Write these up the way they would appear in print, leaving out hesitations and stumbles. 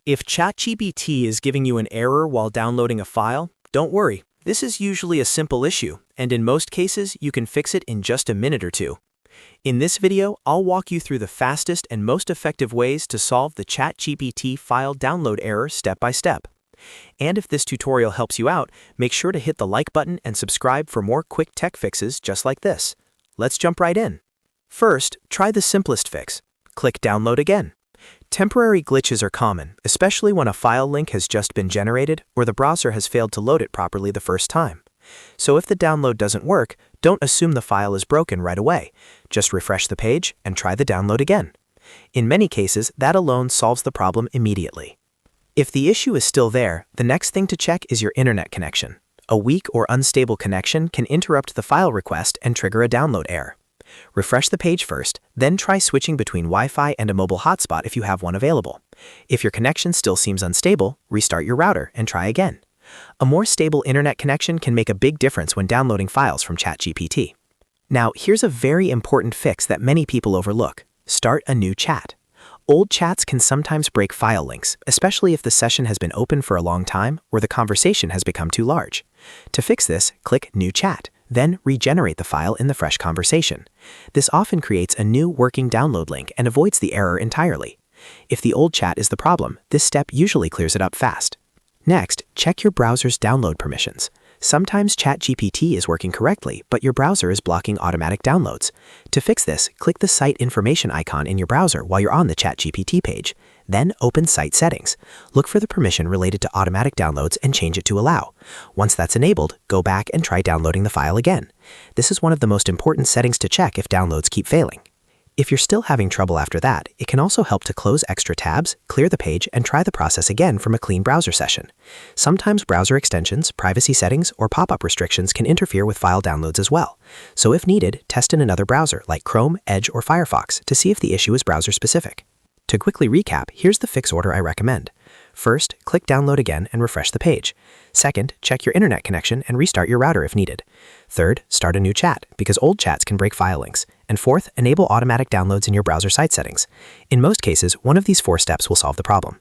If ChatGPT is giving you an error while downloading a file, don't worry. This is usually a simple issue, and in most cases, you can fix it in just a minute or two. In this video, I'll walk you through the fastest and most effective ways to solve the ChatGPT file download error step by step. And if this tutorial helps you out, make sure to hit the like button and subscribe for more quick tech fixes just like this. Let's jump right in. First, try the simplest fix. Click Download again. Temporary glitches are common, especially when a file link has just been generated or the browser has failed to load it properly the first time. So if the download doesn't work, don't assume the file is broken right away. Just refresh the page and try the download again. In many cases, that alone solves the problem immediately. If the issue is still there, the next thing to check is your internet connection. A weak or unstable connection can interrupt the file request and trigger a download error. Refresh the page first, then try switching between Wi-Fi and a mobile hotspot if you have one available. If your connection still seems unstable, restart your router and try again. A more stable internet connection can make a big difference when downloading files from ChatGPT. Now, here's a very important fix that many people overlook. Start a new chat. Old chats can sometimes break file links, especially if the session has been open for a long time or the conversation has become too large. To fix this, click New Chat, then regenerate the file in the fresh conversation. This often creates a new working download link and avoids the error entirely. If the old chat is the problem, this step usually clears it up fast. Next, check your browser's download permissions. Sometimes ChatGPT is working correctly, but your browser is blocking automatic downloads. To fix this, click the Site Information icon in your browser while you're on the ChatGPT page. Then open Site Settings. Look for the permission related to automatic downloads and change it to Allow. Once that's enabled, go back and try downloading the file again. This is one of the most important settings to check if downloads keep failing. If you're still having trouble after that, it can also help to close extra tabs, clear the page, and try the process again from a clean browser session. Sometimes browser extensions, privacy settings, or pop-up restrictions can interfere with file downloads as well. So if needed, test in another browser like Chrome, Edge, or Firefox to see if the issue is browser-specific. To quickly recap, here's the fix order I recommend. First, click Download again and refresh the page. Second, check your internet connection and restart your router if needed. Third, start a new chat, because old chats can break file links. And fourth, enable automatic downloads in your browser site settings. In most cases, one of these 4 steps will solve the problem.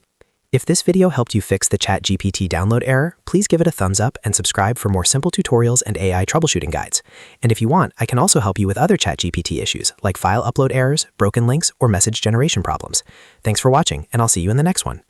If this video helped you fix the ChatGPT download error, please give it a thumbs up and subscribe for more simple tutorials and AI troubleshooting guides. And if you want, I can also help you with other ChatGPT issues like file upload errors, broken links, or message generation problems. Thanks for watching, and I'll see you in the next one.